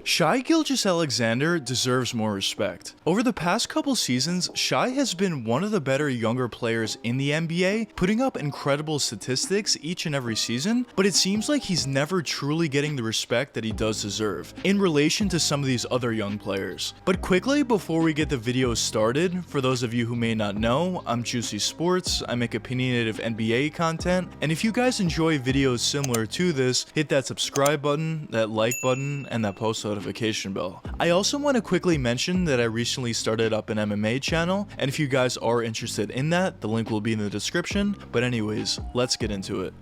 Shai Gilgeous Alexander deserves more respect. Over the past couple seasons, Shai has been one of the better younger players in the NBA, putting up incredible statistics each and every season, but it seems like he's never truly getting the respect that he does deserve, in relation to some of these other young players. But quickly, before we get the video started, for those of you who may not know, I'm Juicy Sports, I make opinionative NBA content, and if you guys enjoy videos similar to this, hit that subscribe button, that like button, and that post notification bell. I also want to quickly mention that I recently started up an MMA channel, and if you guys are interested in that, the link will be in the description. But anyways, let's get into it.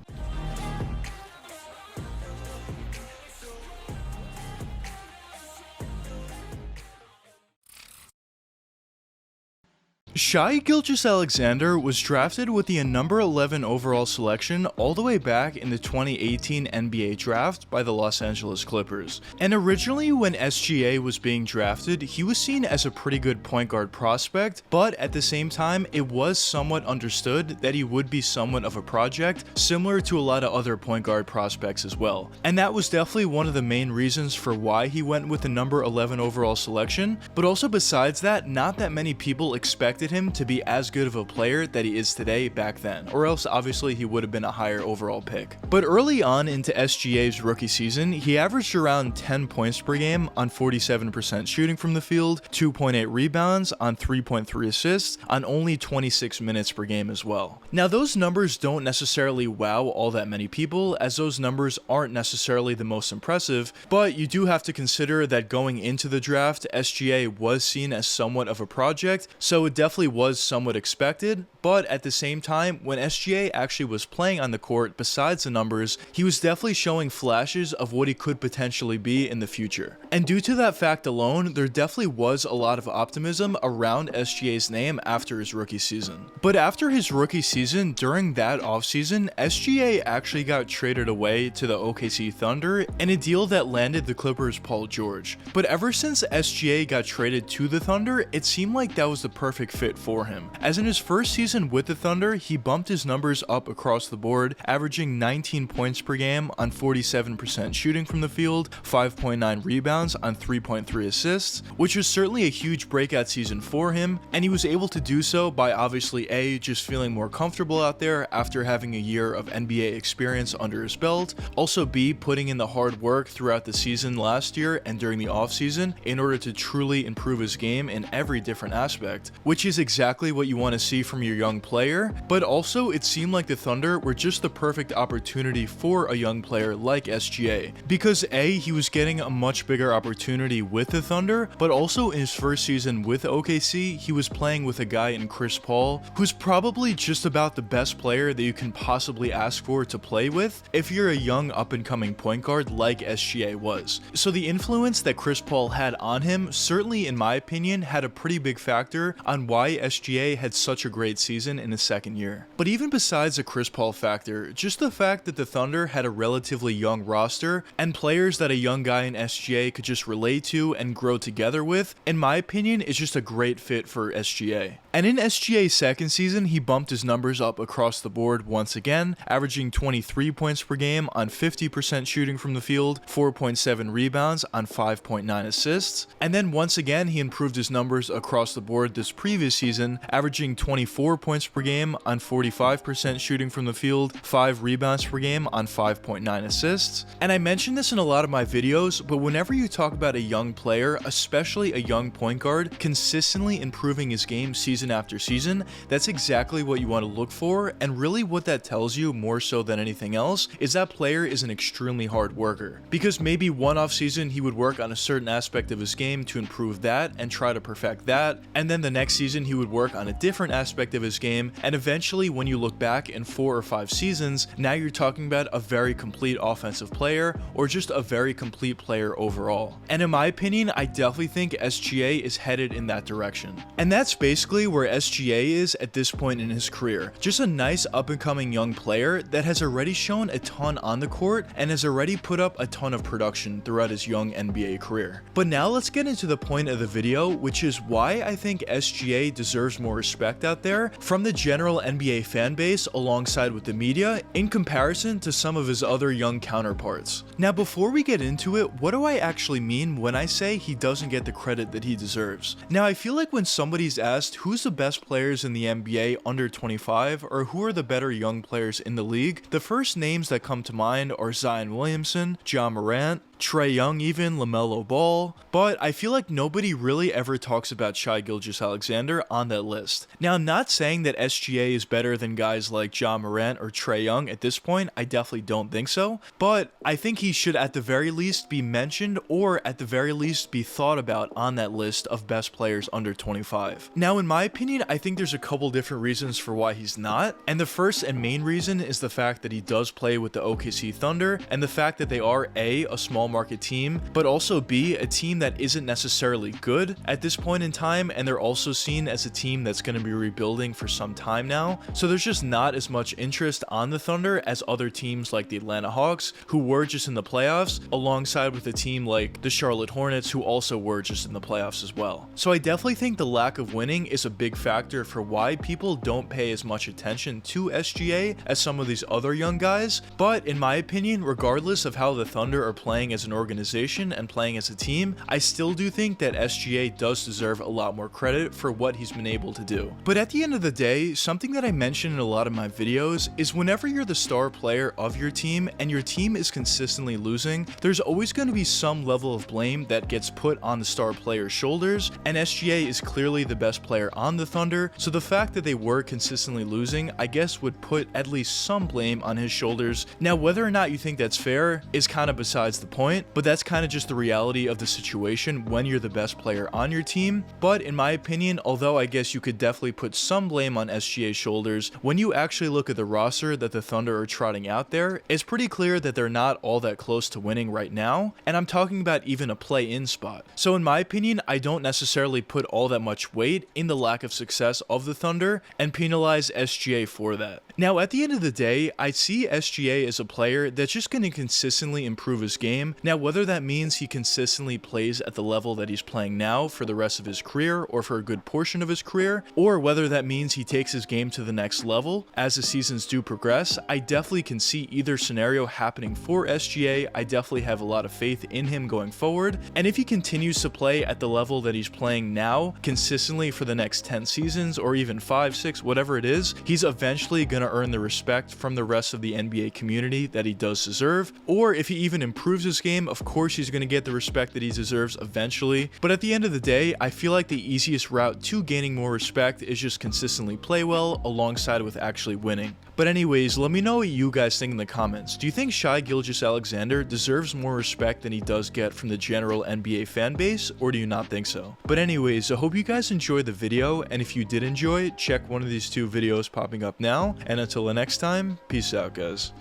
Shai Gilgeous Alexander was drafted with the number 11 overall selection all the way back in the 2018 NBA draft by the Los Angeles Clippers. And originally when SGA was being drafted, he was seen as a pretty good point guard prospect, but at the same time, it was somewhat understood that he would be somewhat of a project, similar to a lot of other point guard prospects as well. And that was definitely one of the main reasons for why he went with the number 11 overall selection, but also besides that, not that many people expected him to be as good of a player that he is today back then, or else obviously he would have been a higher overall pick. But early on into SGA's rookie season, he averaged around 10 points per game on 47% shooting from the field, 2.8 rebounds on 3.3 assists on only 26 minutes per game as well. Now those numbers don't necessarily wow all that many people, as those numbers aren't necessarily the most impressive, but you do have to consider that going into the draft, SGA was seen as somewhat of a project, so it definitely was somewhat expected. But at the same time, when SGA actually was playing on the court, besides the numbers, he was definitely showing flashes of what he could potentially be in the future. And due to that fact alone, there definitely was a lot of optimism around SGA's name after his rookie season. But after his rookie season, during that offseason, SGA actually got traded away to the OKC Thunder in a deal that landed the Clippers Paul George. But ever since SGA got traded to the Thunder, it seemed like that was the perfect fit for him. As in his first season with the Thunder, he bumped his numbers up across the board, averaging 19 points per game on 47% shooting from the field, 5.9 rebounds on 3.3 assists, which was certainly a huge breakout season for him, and he was able to do so by obviously A, just feeling more comfortable out there after having a year of NBA experience under his belt, also B, putting in the hard work throughout the season last year and during the offseason in order to truly improve his game in every different aspect, which is exactly what you want to see from your young player. But also it seemed like the Thunder were just the perfect opportunity for a young player like SGA, because A, he was getting a much bigger opportunity with the Thunder, but also in his first season with OKC, he was playing with a guy in Chris Paul, who's probably just about the best player that you can possibly ask for to play with if you're a young up-and-coming point guard like SGA was. So the influence that Chris Paul had on him certainly, in my opinion, had a pretty big factor on why SGA had such a great season in his second year. But even besides the Chris Paul factor, just the fact that the Thunder had a relatively young roster and players that a young guy in SGA could just relate to and grow together with, in my opinion, is just a great fit for SGA. And in SGA's second season, he bumped his numbers up across the board once again, averaging 23 points per game on 50% shooting from the field, 4.7 rebounds on 5.9 assists, and then once again he improved his numbers across the board this previous season, averaging 24 points per game on 45% shooting from the field, 5 rebounds per game on 5.9 assists. And I mentioned this in a lot of my videos, but whenever you talk about a young player, especially a young point guard, consistently improving his game season after season, that's exactly what you want to look for. And really what that tells you, more so than anything else, is that player is an extremely hard worker. Because maybe one off season he would work on a certain aspect of his game to improve that and try to perfect that, and then the next season he would work on a different aspect of his game, and eventually when you look back in 4 or 5 seasons, now you're talking about a very complete offensive player, or just a very complete player overall. And in my opinion, I definitely think SGA is headed in that direction. And that's basically where SGA is at this point in his career. Just a nice up-and-coming young player that has already shown a ton on the court and has already put up a ton of production throughout his young NBA career. But now let's get into the point of the video, which is why I think SGA SGA deserves more respect out there from the general NBA fan base alongside with the media in comparison to some of his other young counterparts. Now, before we get into it, what do I actually mean when I say he doesn't get the credit that he deserves? Now, I feel like when somebody's asked who's the best players in the NBA under 25 or who are the better young players in the league, the first names that come to mind are Zion Williamson, Ja Morant, Trae Young even, LaMelo Ball, but I feel like nobody really ever talks about Shai Gilgeous Alexander on that list. Now, I'm not saying that SGA is better than guys like Ja Morant or Trae Young at this point, I definitely don't think so, but I think he should at the very least be mentioned or at the very least be thought about on that list of best players under 25. Now, in my opinion, I think there's a couple different reasons for why he's not, and the first and main reason is the fact that he does play with the OKC Thunder and the fact that they are a small market team, but also B, a team that isn't necessarily good at this point in time, and they're also seen as a team that's going to be rebuilding for some time now. So there's just not as much interest on the Thunder as other teams like the Atlanta Hawks, who were just in the playoffs, alongside with a team like the Charlotte Hornets, who also were just in the playoffs as well. So I definitely think the lack of winning is a big factor for why people don't pay as much attention to SGA as some of these other young guys, but in my opinion, regardless of how the Thunder are playing as an organization and playing as a team, I still do think that SGA does deserve a lot more credit for what he's been able to do. But at the end of the day, something that I mention in a lot of my videos is whenever you're the star player of your team and your team is consistently losing, there's always going to be some level of blame that gets put on the star player's shoulders, and SGA is clearly the best player on the Thunder, so the fact that they were consistently losing, I guess would put at least some blame on his shoulders. Now, whether or not you think that's fair is kind of besides the point, but that's kind of just the reality of the situation when you're the best player on your team. But in my opinion, although I guess you could definitely put some blame on SGA's shoulders, when you actually look at the roster that the Thunder are trotting out there, it's pretty clear that they're not all that close to winning right now, and I'm talking about even a play-in spot. So in my opinion, I don't necessarily put all that much weight in the lack of success of the Thunder and penalize SGA for that. Now, at the end of the day, I see SGA as a player that's just going to consistently improve his game. Now, whether that means he consistently plays at the level that he's playing now for the rest of his career or for a good portion of his career, or whether that means he takes his game to the next level as the seasons do progress, I definitely can see either scenario happening for SGA. I definitely have a lot of faith in him going forward, and if he continues to play at the level that he's playing now consistently for the next 10 seasons or even 5, 6, whatever it is, he's eventually going to earn the respect from the rest of the NBA community that he does deserve. Or if he even improves his game, of course he's going to get the respect that he deserves eventually. But at the end of the day, I feel like the easiest route to gaining more respect is just consistently play well alongside with actually winning. But anyways, let me know what you guys think in the comments. Do you think Shai Gilgeous Alexander deserves more respect than he does get from the general NBA fan base, or do you not think so? But anyways, I hope you guys enjoyed the video, and if you did enjoy it, check one of these two videos popping up now, and until the next time, peace out guys.